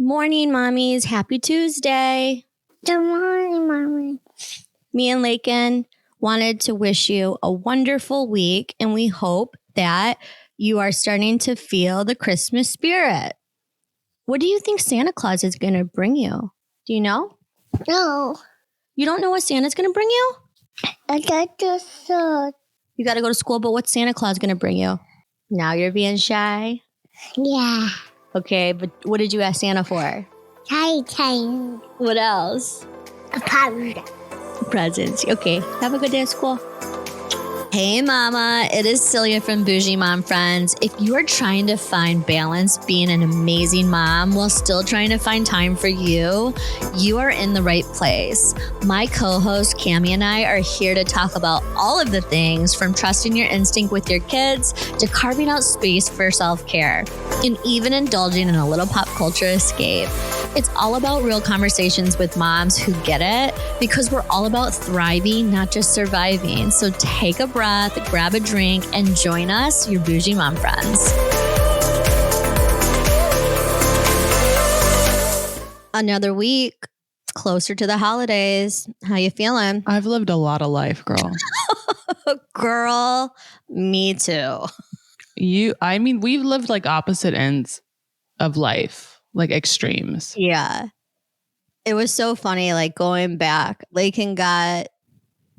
Morning, mommies. Happy Tuesday. Good morning, Mommy. Me and Lakin wanted to wish you a wonderful week, and we hope that you are starting to feel the Christmas spirit. What do you think Santa Claus is going to bring you? Do you know? No. You don't know what Santa's going to bring you? I got to school. You got to go to school, but what's Santa Claus going to bring you? Now you're being shy? Yeah. Okay, but what did you ask Santa for? Tiny. What else? A powder. Presents. Okay, have a good day at school. Hey mama, it is Celia from Bougie Mom Friends. If you are trying to find balance being an amazing mom while still trying to find time for you, you are in the right place. My co-host Cami and I are here to talk about all of the things from trusting your instinct with your kids to carving out space for self-care and even indulging in a little pop culture escape. It's all about real conversations with moms who get it because we're all about thriving, not just surviving. So take a breath, grab a drink, and join us, your Bougie Mom Friends. Another week, closer to the holidays. How you feeling? I've lived a lot of life, girl. Girl, me too. We've lived like opposite ends of life, like extremes. Yeah. It was so funny, like going back, Lakin got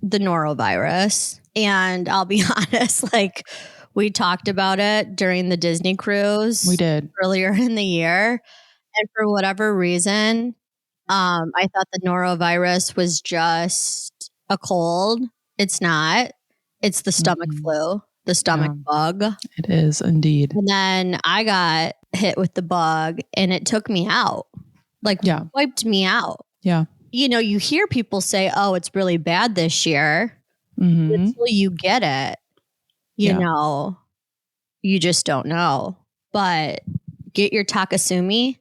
the norovirus. And I'll be honest, like we talked about it during the Disney cruise. We did. Earlier in the year. And for whatever reason, I thought the norovirus was just a cold. It's not. It's the stomach flu, the stomach bug. It is indeed. And then I got hit with the bug and it took me out. Wiped me out. Yeah. You know, you hear people say, oh, it's really bad this year. Mm-hmm. Until you get it, you know, you just don't know. But get your Takesumi.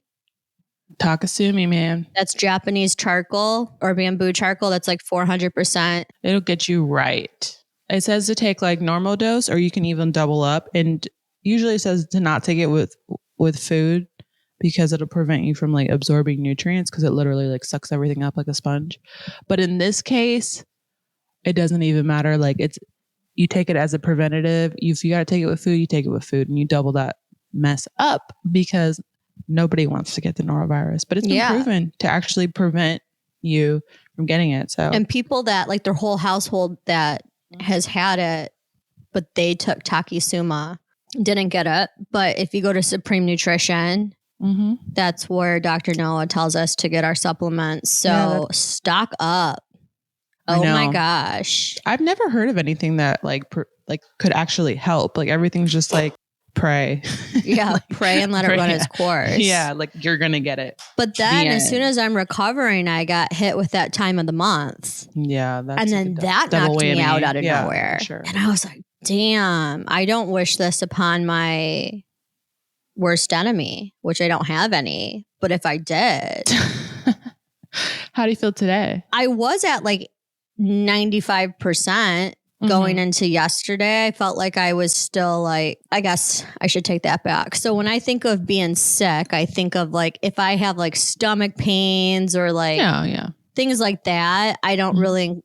Takesumi, man. That's Japanese charcoal or bamboo charcoal. That's like 400%. It'll get you right. It says to take like normal dose or you can even double up. And usually it says to not take it with food because it'll prevent you from like absorbing nutrients because it literally like sucks everything up like a sponge. But in this case, it doesn't even matter. Like you take it as a preventative. If you got to take it with food, you take it with food and you double that mess up because nobody wants to get the norovirus, but it's been proven to actually prevent you from getting it. So, and people that like their whole household that has had it, but they took Takesumi, didn't get it. But if you go to Supreme Nutrition, that's where Dr. Noah tells us to get our supplements. So stock up. Oh my gosh. I've never heard of anything that like could actually help. Like everything's just like pray. Yeah. Pray and let it run its course. Yeah. Like you're going to get it. But then as soon as I'm recovering, I got hit with that time of the month. Yeah. And then that knocked me out of nowhere. Sure. And I was like, damn, I don't wish this upon my worst enemy, which I don't have any. But if I did. How do you feel today? I was at like 95% going into yesterday. I felt like I was still like, I guess I should take that back. So when I think of being sick, I think of like if I have like stomach pains or like things like that, I don't really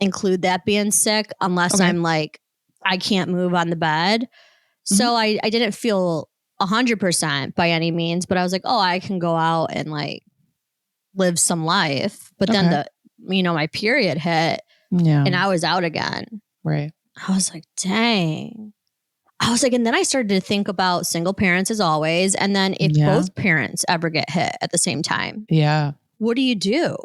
include that being sick unless I'm like, I can't move on the bed. So I didn't feel 100% by any means, but I was like, oh, I can go out and like live some life. But then my period hit and I was out again. Right. I was like, dang. I was like, and then I started to think about single parents as always. And then if both parents ever get hit at the same time, what do you do?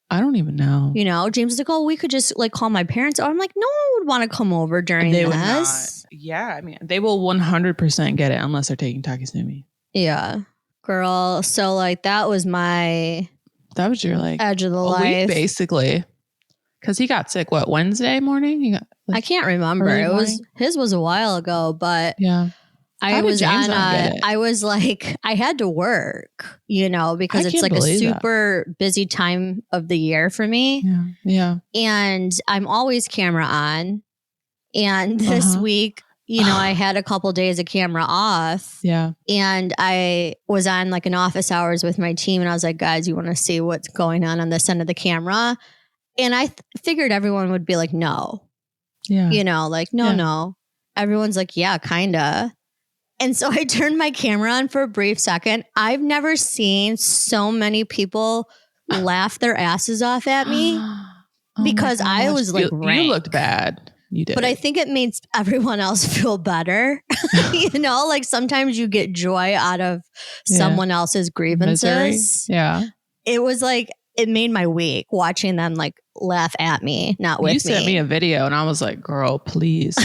I don't even know. You know, James is like, oh, we could just like call my parents. I'm like, no one would want to come over during this. Would not. Yeah. I mean, they will 100% get it unless they're taking Takesumi. Yeah. Girl. So like that was your like edge of the life. Week, basically. Because he got sick, Wednesday morning? He got, I can't remember. His was a while ago, but I was like, I had to work, because it's like a super busy time of the year for me. Yeah. And I'm always camera on. And this week I had a couple days of camera off. Yeah. And I was on like an office hours with my team. And I was like, guys, you want to see what's going on this end of the camera? And I figured everyone would be like, no. Yeah. No. Everyone's like, yeah, kind of. And so I turned my camera on for a brief second. I've never seen so many people laugh their asses off at me because I was like, you looked bad. You did. But I think it made everyone else feel better. Like sometimes you get joy out of someone else's grievances. Misery. Yeah. It was like, it made my week watching them like laugh at me, not with me. You sent me a video and I was like, girl, please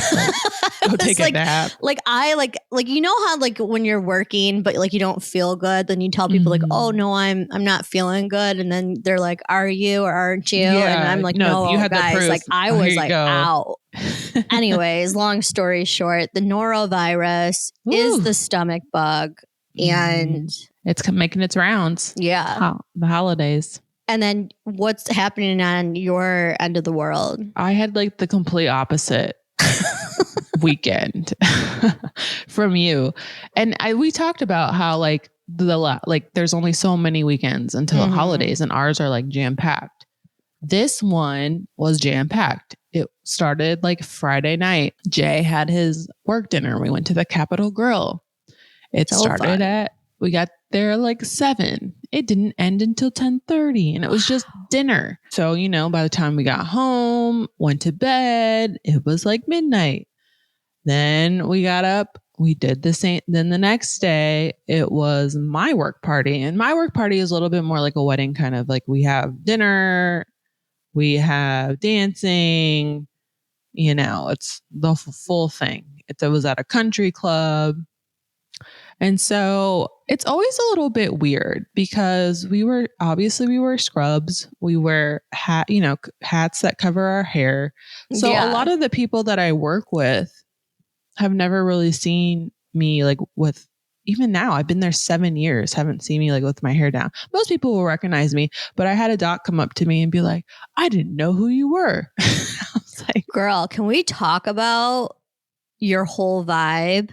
go take a nap. Like I like how like when you're working, but like you don't feel good, then you tell people like, oh no, I'm not feeling good. And then they're like, are you or aren't you? Yeah. And I'm like, no, you had guys, the proof. like I was like go. out. Anyways, long story short, the norovirus is the stomach bug and it's making its rounds. Yeah. The holidays. And then what's happening on your end of the world? I had like the complete opposite weekend from you. And we talked about how like there's only so many weekends until the holidays and ours are like jam packed. This one was jam packed. It started like Friday night. Jay had his work dinner. We went to the Capitol Grill. It started we got there like 7. It didn't end until 10:30 and it was just dinner. So, by the time we got home, went to bed, it was like midnight. Then we got up, we did the same. Then the next day it was my work party, and my work party is a little bit more like a wedding, kind of like we have dinner, we have dancing, it's the full thing. It was at a country club. And so it's always a little bit weird because we wear scrubs. We wear hats that cover our hair. So a lot of the people that I work with have never really seen me like with, even now, I've been there 7 years, haven't seen me like with my hair down. Most people will recognize me, but I had a doc come up to me and be like, I didn't know who you were. I was like, girl, can we talk about your whole vibe?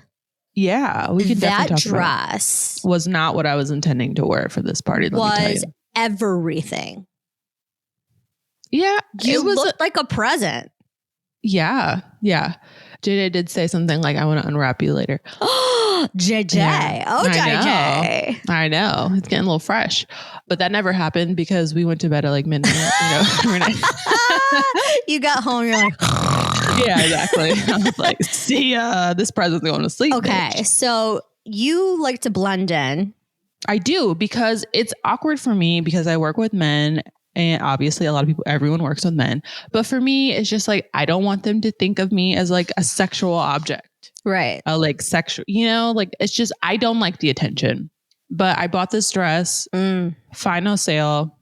Yeah, we could definitely talk about that dress was not what I was intending to wear for this party. Was everything. Yeah, you looked like a present. Yeah. JJ did say something like, I want to unwrap you later. JJ. Yeah. Oh, JJ. I know. It's getting a little fresh. But that never happened because we went to bed at like midnight. Every night. You got home, you're like... Yeah, exactly. I was like, see ya. This present's going to sleep. Okay, bitch. So you like to blend in. I do, because it's awkward for me because I work with men. And obviously everyone works with men. But for me, it's just like, I don't want them to think of me as like a sexual object. Right. Like sexual, like it's just, I don't like the attention. But I bought this dress, final sale.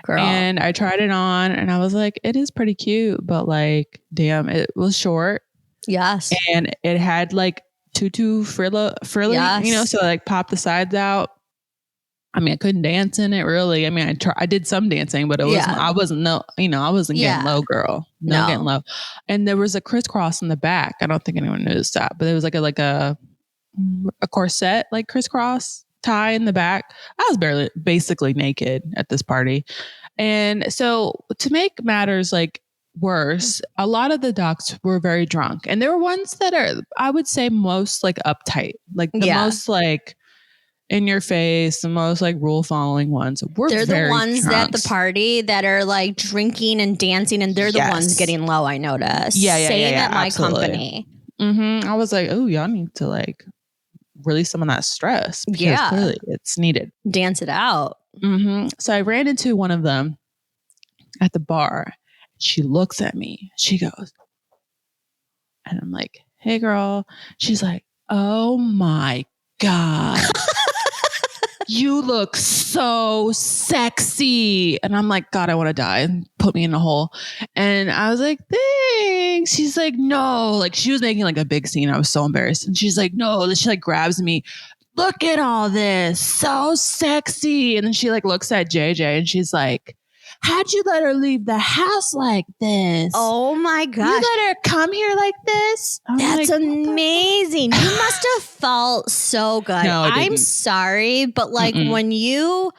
Girl. And I tried it on and I was like, it is pretty cute, but like, damn, it was short. Yes. And it had like tutu frilly, yes. so like pop the sides out. I mean, I couldn't dance in it really. I mean, I did some dancing, but I wasn't getting low, girl. No, getting low. And there was a crisscross in the back. I don't think anyone noticed that, but there was like a corset, like crisscross tie in the back. I was basically naked at this party. And so to make matters like worse, a lot of the docs were very drunk, and there were ones that are, I would say, most like uptight, like the most like in your face, the most like rule following ones. They're the ones drunk. at the party that are like drinking and dancing, and they're the ones getting low. I noticed. Same at my company. I was like, oh, y'all need to like release some of that stress because clearly it's needed. Dance it out. So I ran into one of them at the bar. She looks at me. She goes, and I'm like, hey, girl. She's like, oh my God. You look so sexy. And I'm like, God, I want to die, and put me in a hole. And I was like, thanks. She's like, no, like she was making like a big scene. I was so embarrassed. And she's like, no, she like grabs me. Look at all this. So sexy. And then she like looks at JJ and she's like, how'd you let her leave the house like this? Oh my you gosh. let her come here like this? I'm That's like, amazing. You must have felt so good. No, I I'm didn't. sorry, but like when you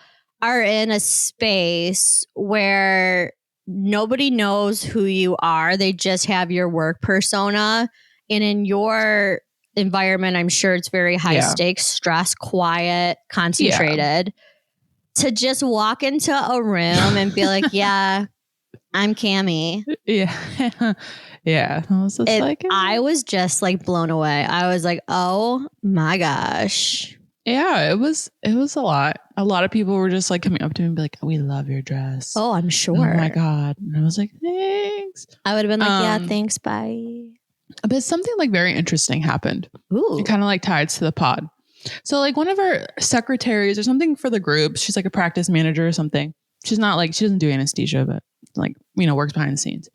are in a space where nobody knows who you are, they just have your work persona. And in your environment, I'm sure it's very high stakes, stress, quiet, concentrated. To just walk into a room and be like, yeah, I'm Cammy. Yeah. Yeah. I was just like, I was just like blown away. I was like, oh my gosh. yeah, it was a lot. A lot of people were just like coming up to me and be like, we love your dress. Oh, I'm sure. Oh my God. And I was like, thanks. I would have been like, yeah, thanks, bye. But something like very interesting happened. Ooh. It kind of like ties to the pod. So like one of our secretaries or something for the group, she's like a practice manager or something. She's not like, she doesn't do anesthesia, but like, works behind the scenes.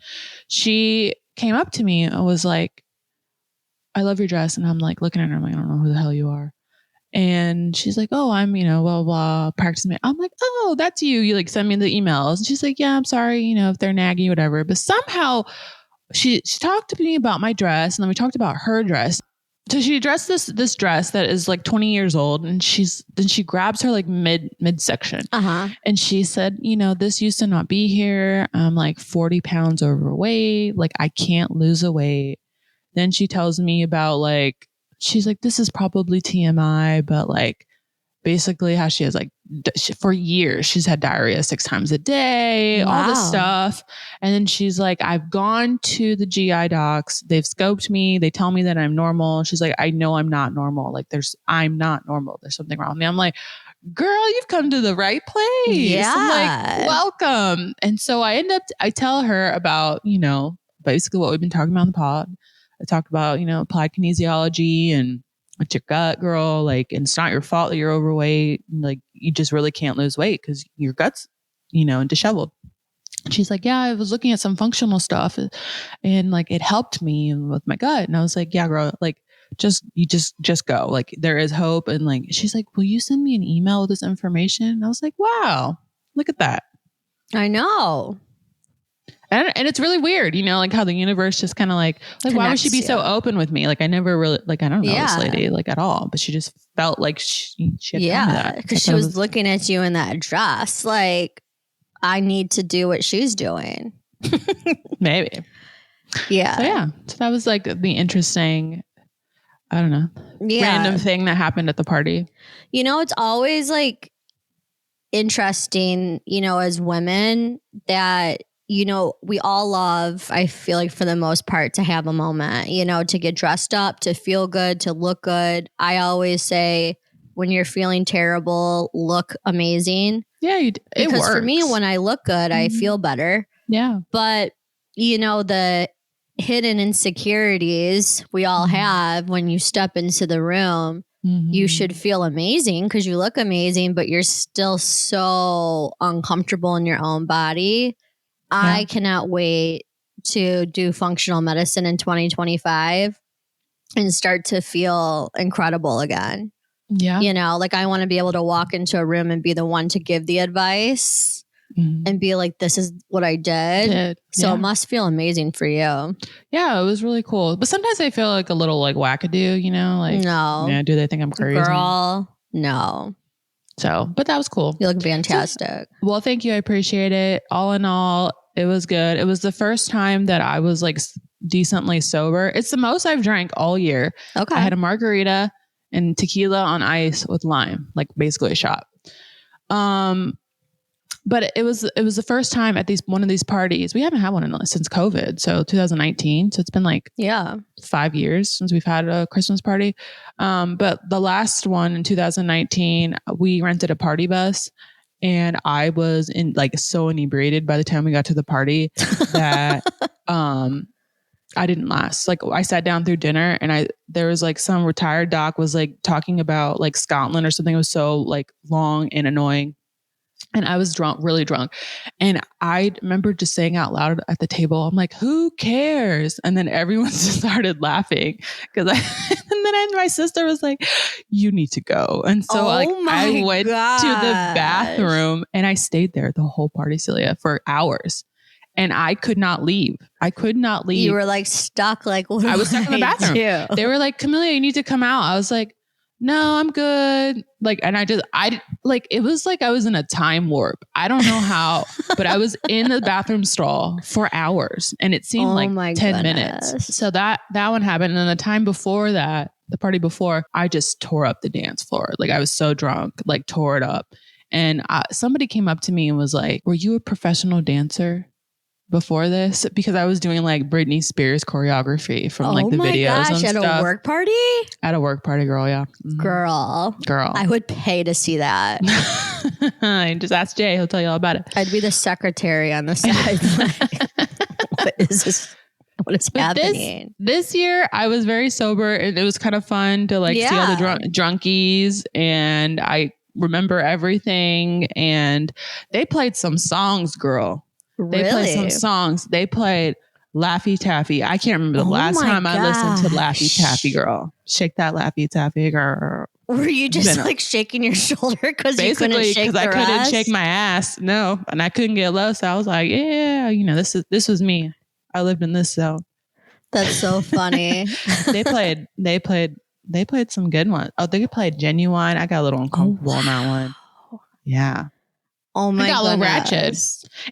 She came up to me and was like, I love your dress. And I'm like looking at her, I'm like, I don't know who the hell you are. And she's like, oh, I'm, blah, blah, blah, practice manager. I'm like, oh, that's you. You like send me the emails. And she's like, yeah, I'm sorry, if they're naggy, whatever. But somehow she talked to me about my dress. And then we talked about her dress. So she addressed this dress that is like 20 years old, and then she grabs her like midsection, and she said, this used to not be here. I'm like 40 pounds overweight. Like I can't lose a weight. Then she tells me about like, she's like, this is probably TMI, but like basically how she has like for years she's had diarrhea 6 times a day, all this stuff. And then she's like, I've gone to the GI docs, they've scoped me, they tell me that I'm normal. She's like, I know I'm not normal. Like I'm not normal. There's something wrong with me. I'm like, girl, you've come to the right place. Yeah. I'm like, welcome. And so I tell her about, basically what we've been talking about on the pod. I talked about, applied kinesiology and it's your gut, girl. Like, and it's not your fault that you're overweight. Like, you just really can't lose weight because your gut's, and disheveled. She's like, yeah, I was looking at some functional stuff and like it helped me with my gut. And I was like, yeah, girl, like just go. Like there is hope. And like, she's like, will you send me an email with this information? And I was like, wow, look at that. I know. And it's really weird, like how the universe just kind of like why would she be so open with me? Like I never really, like, I don't know this lady like at all, but she just felt like she had come to that. Because she was looking at you in that dress. Like, I need to do what she's doing. Maybe. Yeah. So yeah. So that was like the interesting, I don't know, random thing that happened at the party. It's always like interesting, as women that, we all love, I feel like for the most part, to have a moment, to get dressed up, to feel good, to look good. I always say when you're feeling terrible, look amazing. Yeah, it because works. For me, when I look good, I feel better. Yeah. But, the hidden insecurities we all have when you step into the room, you should feel amazing because you look amazing, but you're still so uncomfortable in your own body. I cannot wait to do functional medicine in 2025 and start to feel incredible again. Yeah. Like I want to be able to walk into a room and be the one to give the advice and be like, this is what I did. So it must feel amazing for you. Yeah, it was really cool. But sometimes I feel like a little like wackadoo, like, no. Yeah, do they think I'm crazy? Girl, no. So, but that was cool. You look fantastic. Well, thank you. I appreciate it. All in all, it was good. It was the first time that I was like decently sober. It's the most I've drank all year. Okay. I had a margarita and tequila on ice with lime, like basically a shot. But it was the first time at one of these parties. We haven't had one since COVID, so 2019. So it's been like 5 years since we've had a Christmas party. But the last one in 2019, we rented a party bus, and I was so inebriated by the time we got to the party that I didn't last. Like I sat down through dinner, and there was like some retired doc was like talking about like Scotland or something. It was so like long and annoying. And I was drunk, really drunk. And I remember just saying out loud at the table, I'm like, who cares? And then everyone just started laughing and then my sister was like, you need to go. And so I went to the bathroom and I stayed there the whole party, Celia, for hours. And I could not leave. You were like stuck. Like, what I was stuck in the bathroom. do? They were like, Camellia, you need to come out. I was like, no, I'm good. Like, and it was like I was in a time warp. I don't know how, but I was in the bathroom stall for hours and it seemed like 10 minutes. So that one happened. And then the time before that, the party before, I just tore up the dance floor. Like I was so drunk, like tore it up. And somebody came up to me and was like, were you a professional dancer before this? Because I was doing like Britney Spears choreography from like the videos and stuff. At a work party? At a work party, girl, yeah. Mm-hmm. Girl. I would pay to see that. Just ask Jay, he'll tell you all about it. I'd be the secretary on the side. What is this? What is happening? This year, I was very sober and it was kind of fun to like see all the drunkies, and I remember everything. And they played some songs, girl. They played some songs. They played Laffy Taffy. I can't remember the last time I listened to Laffy Taffy, girl. Shake that Laffy Taffy, girl. Were you just like shaking your shoulder because you couldn't shake the I couldn't rest? shake my ass. No, and I couldn't get low. So I was like, yeah, this was me. I lived in this zone. That's so funny. They played some good ones. Oh, they played Genuine. I got a little uncomfortable on that one. Yeah. Oh my god. I got a little ratchet.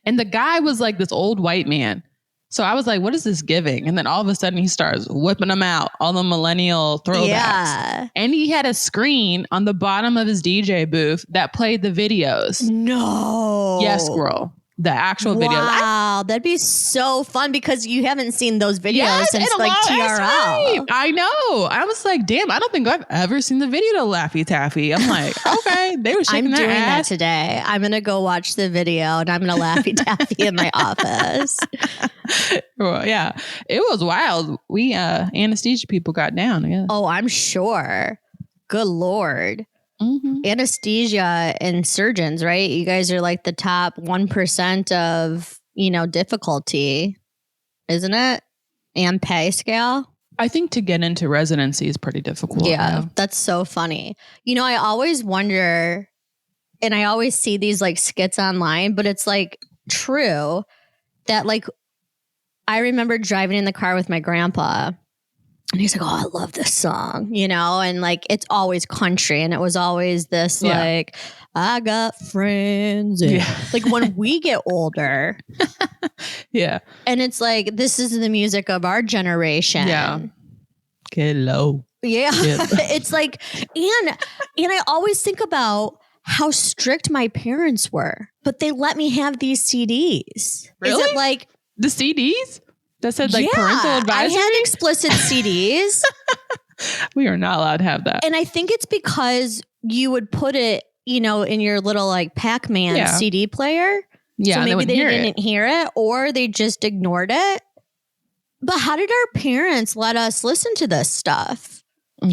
And the guy was like this old white man. So I was like, what is this giving? And then all of a sudden he starts whipping them out, all the millennial throwbacks. Yeah. And he had a screen on the bottom of his DJ booth that played the videos. No. Yes, girl. The actual videos. Wow, that'd be so fun because you haven't seen those videos since like TRL. Right. I know. I was like, damn, I don't think I've ever seen the video to Laffy Taffy. I'm like, okay, they were shaking their ass. I'm doing that today. I'm going to go watch the video and I'm going to Laffy Taffy in my office. Well, yeah, it was wild. We anesthesia people got down. Yeah. Oh, I'm sure. Good Lord. Mm-hmm. Anesthesia and surgeons, right? You guys are like the top 1% of, difficulty, isn't it? And pay scale. I think to get into residency is pretty difficult. Yeah, that's so funny. I always wonder, and I always see these like skits online, but it's like true that like I remember driving in the car with my grandpa. And he's like, oh, I love this song, and like, it's always country. And it was always this like, I got friends. And, like when we get older. Yeah. And it's like, this is the music of our generation. Yeah. Get low. Yeah. It's like, and I always think about how strict my parents were, but they let me have these CDs. Really? Is it like the CDs? That said like parental advisory? I had explicit CDs. We are not allowed to have that. And I think it's because you would put it, in your little like Pac-Man CD player. Yeah. So maybe they didn't hear it or they just ignored it. But how did our parents let us listen to this stuff?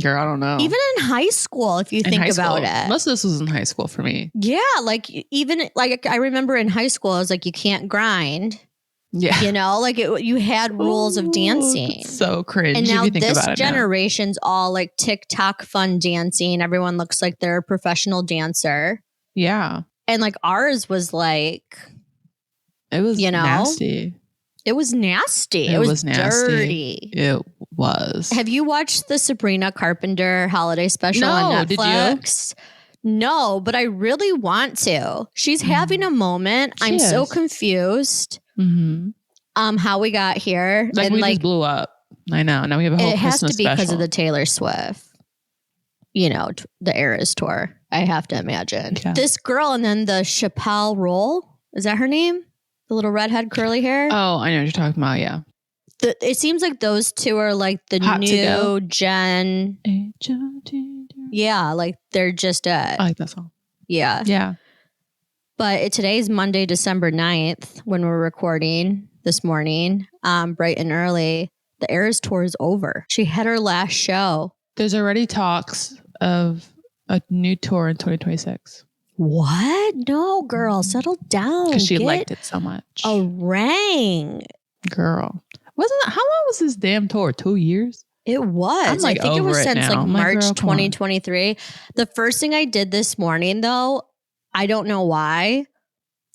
Girl, I don't know. Even in high school, if you think about it. Most of this was in high school for me. Yeah. Like even like I remember in high school, I was like, you can't grind. Yeah. You had rules of dancing. So cringe. And now if you think this about it generation's all like TikTok fun dancing. Everyone looks like they're a professional dancer. Yeah. And like ours was like, it was nasty. It was nasty. It was nasty. Dirty. It was. Have you watched the Sabrina Carpenter holiday special on Netflix? Did you? No, but I really want to. She's having a moment. I'm so confused. Mm-hmm. How we got here. Like and we just blew up. I know. Now we have a whole Christmas special. It has to be because of the Taylor Swift, the Eras tour. I have to imagine. Yeah. This girl and then the Chappelle Roll. Is that her name? The little redhead curly hair? Oh, I know what you're talking about. Yeah. It seems like those two are like the Hot new gen. Yeah, like they're just I like that song. Yeah. Yeah. But today's Monday, December 9th, when we're recording this morning, bright and early. The Eras tour is over. She had her last show. There's already talks of a new tour in 2026. What? No, girl, settle down. Because she Get liked it so much. a ring. Girl. Wasn't that, how long was this damn tour? 2 years? It was. I'm like I think it was over it since now. like I'm like, March girl, come on. 2023. The first thing I did this morning, though, I don't know why,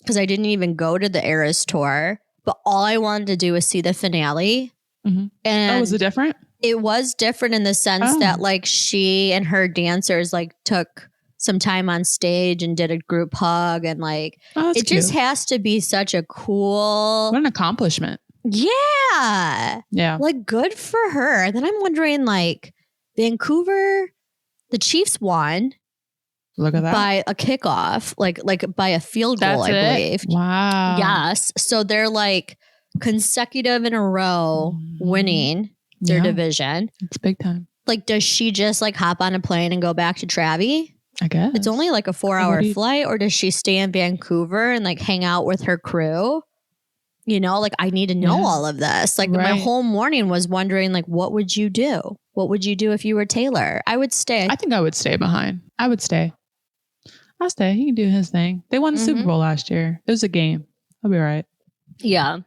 because I didn't even go to the Eras tour, but all I wanted to do was see the finale. Mm-hmm. And was it different? It was different in the sense that like she and her dancers like took some time on stage and did a group hug, and like it just has to be such a cool, what an accomplishment. Yeah. Like good for her. Then I'm wondering, like, Vancouver, the Chiefs won. Look at that. By a kickoff, like by a field goal, I believe. Wow. Yes. So they're like consecutive in a row winning their division. It's big time. Like, does she just like hop on a plane and go back to Travi? I guess. It's only like a 4-hour flight, or does she stay in Vancouver and like hang out with her crew? You know, like I need to know all of this. Like my whole morning was wondering, like, what would you do? What would you do if you were Taylor? I would stay. I think I would stay behind. I would stay. I'll stay. He can do his thing. They won the Super Bowl last year. It was a game. I'll be all right. Yeah.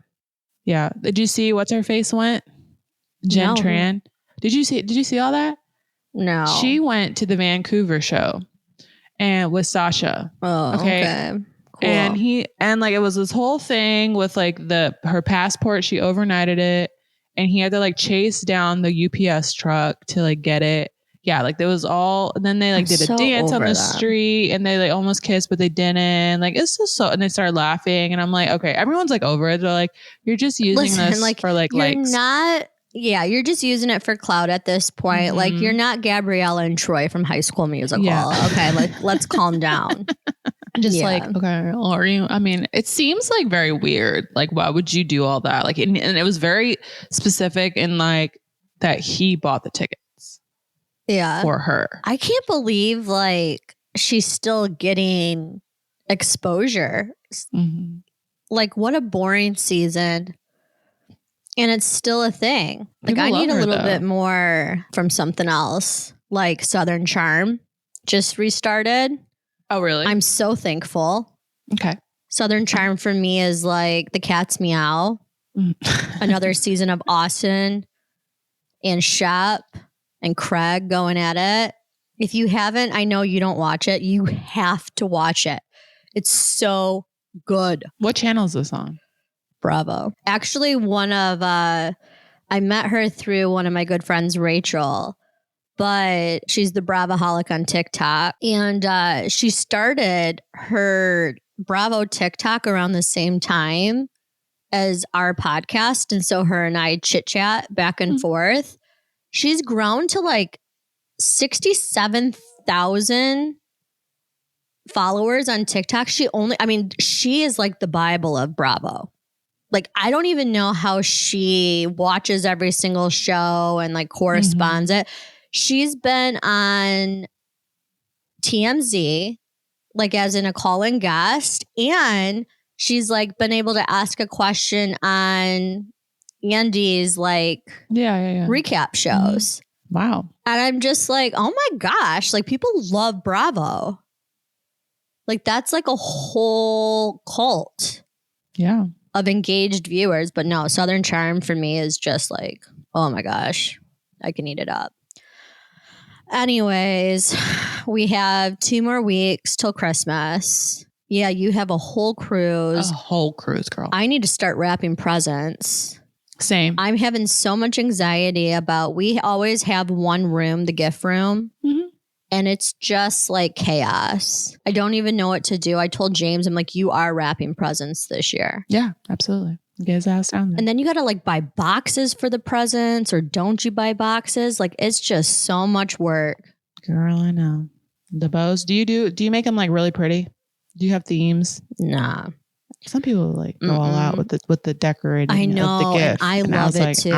Yeah. Did you see what's her face went? Jen Tran. Did you see all that? No. She went to the Vancouver show and with Sasha. Oh, okay. Cool. And like it was this whole thing with like her passport. She overnighted it, and he had to like chase down the UPS truck to like get it. Yeah, like there was all. And then they like did a dance on the street, and they like almost kissed, but they didn't. Like it's just so. And they started laughing, and I'm like, okay, everyone's like over it. They're like, you're just using this like, for like likes. Yeah, you're just using it for clout at this point. Like you're not Gabriella and Troy from High School Musical. Yeah. Okay, let's calm down. Just like, okay, or you, I mean, it seems like very weird. Like, why would you do all that? Like, and it was very specific in like that he bought the tickets. Yeah. For her. I can't believe like she's still getting exposure. Mm-hmm. Like, what a boring season. And it's still a thing. Like, people I need a little bit more from something else. Like Southern Charm just restarted. Oh, really? I'm so thankful. Okay. Southern Charm for me is like The Cat's Meow. Another season of Austin and Shep and Craig going at it. If you haven't, I know you don't watch it. You have to watch it. It's so good. What channel is this on? Bravo. Actually, I met her through one of my good friends, Rachel. But she's the Bravoholic on TikTok. And she started her Bravo TikTok around the same time as our podcast. And so her and I chit chat back and forth. She's grown to like 67,000 followers on TikTok. She is like the Bible of Bravo. Like, I don't even know how she watches every single show and like corresponds it. She's been on TMZ, like as in a call-in guest, and she's like been able to ask a question on Andy's like recap shows. Wow. And I'm just like, oh my gosh, like people love Bravo. Like that's like a whole cult. Yeah. Of engaged viewers. But no, Southern Charm for me is just like, oh my gosh, I can eat it up. Anyways, we have 2 more weeks till Christmas. Yeah, you have a whole cruise. A whole cruise, girl. I need to start wrapping presents. Same. I'm having so much anxiety about, we always have one room, the gift room. Mm-hmm. And it's just like chaos. I don't even know what to do. I told James, I'm like, you are wrapping presents this year. Yeah, absolutely. Get his ass down there. And then you got to like buy boxes for the presents, or don't you buy boxes? Like it's just so much work. Girl, I know. The bows. Do you make them like really pretty? Do you have themes? Nah. Some people like go all out with the decorating. I know. Of the gift. And I love it too.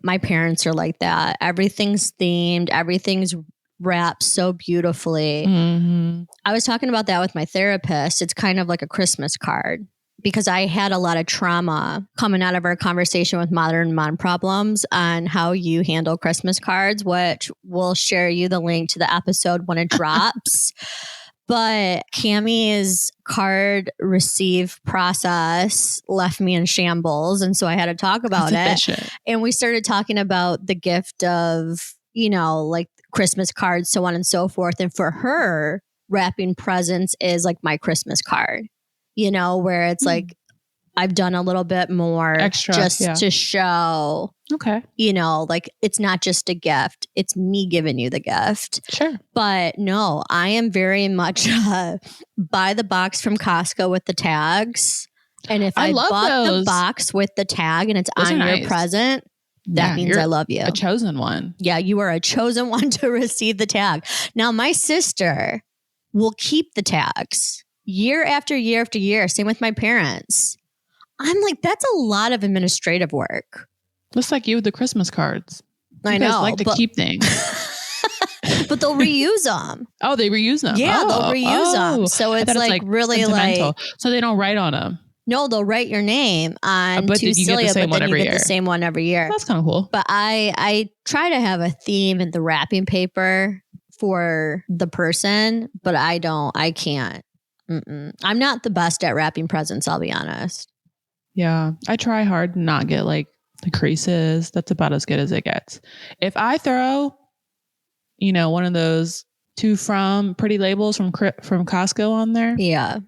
My parents are like that. Everything's themed. Everything's wrapped so beautifully. Mm-hmm. I was talking about that with my therapist. It's kind of like a Christmas card, because I had a lot of trauma coming out of our conversation with Modern Mom Problems on how you handle Christmas cards, which we'll share you the link to the episode when it drops. But Cammie's card receive process left me in shambles. And so I had to talk about That's it. efficient. And we started talking about the gift of, you know, like Christmas cards, so on and so forth. And for her, wrapping presents is like my Christmas card, you know, where it's like I've done a little bit more Extra, just yeah. to show, Okay. you know, like it's not just a gift, it's me giving you the gift. Sure. But no, I am very much buy the box from Costco with the tags. And if I I love bought those. the box with the tag and it's Those on are your nice. present, that Yeah, means you're I love you. a chosen one. Yeah, you are a chosen one to receive the tag. Now, my sister will keep the tags year after year after year. Same with my parents. I'm like, that's a lot of administrative work. Looks like you with the Christmas cards. I You guys know. like to keep things. But they'll reuse them. Oh, they reuse them. Yeah, oh, they'll reuse them. So I it's thought like really sentimental. like, So they don't write on them. no, they'll write your name on But to you get the Celia, same but one then you every get the year. same one every year. That's kind of cool. But I try to have a theme in the wrapping paper for the person, but I can't. I'm not the best at wrapping presents, I'll be honest. Yeah. I try hard to not get like the creases. That's about as good as it gets. If I throw, you know, one of those to from pretty labels from Costco on there, Yeah.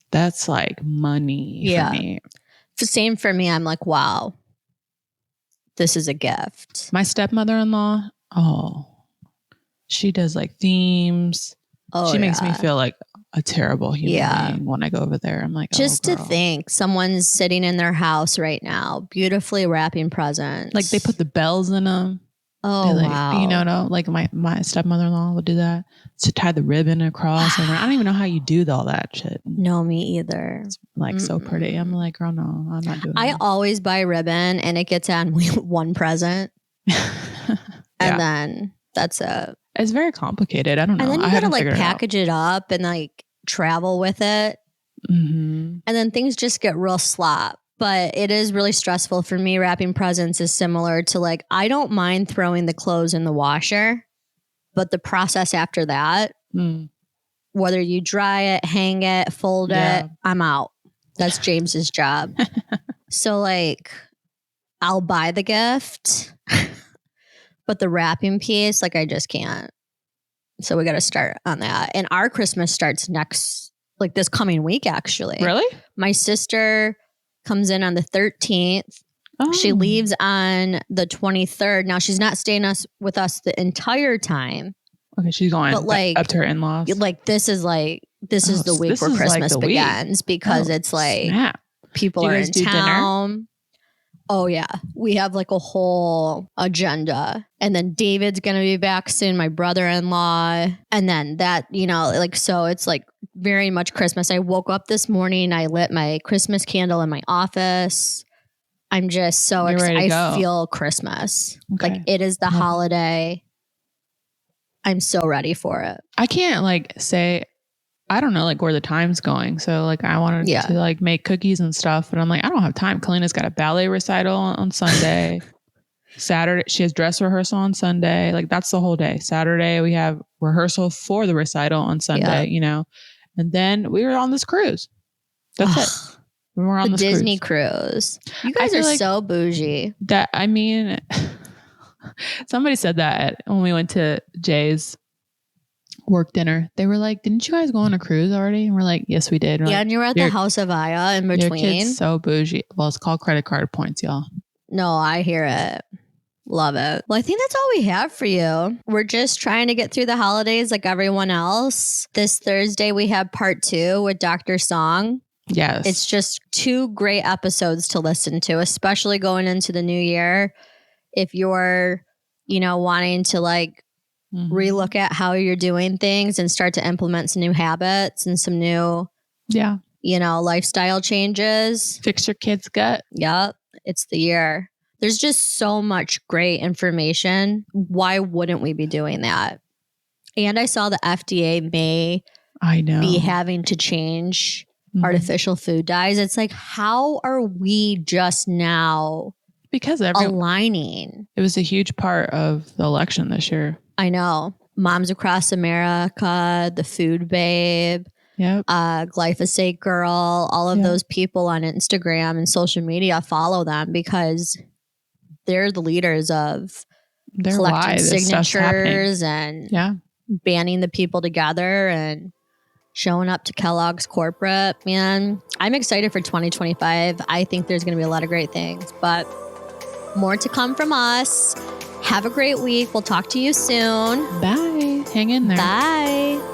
that's like money for me. Same for me. I'm like, wow, this is a gift. My stepmother-in-law, she does like themes. Oh, She makes me yeah. feel like a terrible human being when I go over there. I'm like, just to girl. think someone's sitting in their house right now, beautifully wrapping presents. Like they put the bells in them. Oh, like, wow. You know, like my stepmother-in-law would do that to tie the ribbon across. And I don't even know how you do all that shit. No, me either. It's like so pretty. I'm like, girl, no, I'm not doing I that. always buy ribbon and it gets on one present. And then that's it. It's very complicated. I don't know. And then you I gotta haven't like figured it out. package it up and like travel with it. Mm-hmm. And then things just get real slop. But it is really stressful for me. Wrapping presents is similar to like, I don't mind throwing the clothes in the washer, but the process after that, whether you dry it, hang it, fold it, I'm out. That's James's job. So like, I'll buy the gift, but the wrapping piece, like I just can't. So we got to start on that. And our Christmas starts like this coming week, actually. Really? My sister comes in on the 13th. Oh. She leaves on the 23rd. Now she's not staying with us the entire time. Okay, she's going but like, up to her in-laws. Like this is the week where Christmas begins because it's like people are in town. Dinner? Oh yeah, we have like a whole agenda, and then David's gonna be back soon. My brother-in-law, and then that like so it's like very much Christmas. I woke up this morning. I lit my Christmas candle in my office. I'm just so excited. I feel Christmas. Okay. Like it is the holiday. I'm so ready for it. I can't like say, I don't know like where the time's going. So like I wanted to like make cookies and stuff, but I'm like, I don't have time. Kalina's got a ballet recital on Sunday. Saturday, she has dress rehearsal on Sunday. Like that's the whole day. Saturday, we have rehearsal for the recital on Sunday, and then we were on this cruise. That's it. We were on the Disney cruise. You guys are like so bougie. That, I mean, somebody said that when we went to Jay's work dinner. They were like, didn't you guys go on a cruise already? And we're like, yes, we did. And you were at the House of Aya in between. Your kid's so bougie. Well, it's called credit card points, y'all. No, I hear it. Love it. Well, I think that's all we have for you. We're just trying to get through the holidays like everyone else. This Thursday, we have part 2 with Dr. Song. Yes. It's just 2 great episodes to listen to, especially going into the new year. If you're, wanting to like relook at how you're doing things and start to implement some new habits and some new, lifestyle changes. Fix your kid's gut. Yep. It's the year. There's just so much great information. Why wouldn't we be doing that? And I saw the FDA may be having to change artificial food dyes. It's like, how are we just now aligning? It was a huge part of the election this year. I know. Moms Across America, the Food Babe, Yep. Glyphosate Girl, all of Yeah. those people on Instagram and social media, follow them because they're the leaders of They're why collecting this stuff's happening. signatures and Yeah. banding the people together and showing up to Kellogg's corporate. Man, I'm excited for 2025. I think there's going to be a lot of great things, but more to come from us. Have a great week. We'll talk to you soon. Bye. Hang in there. Bye.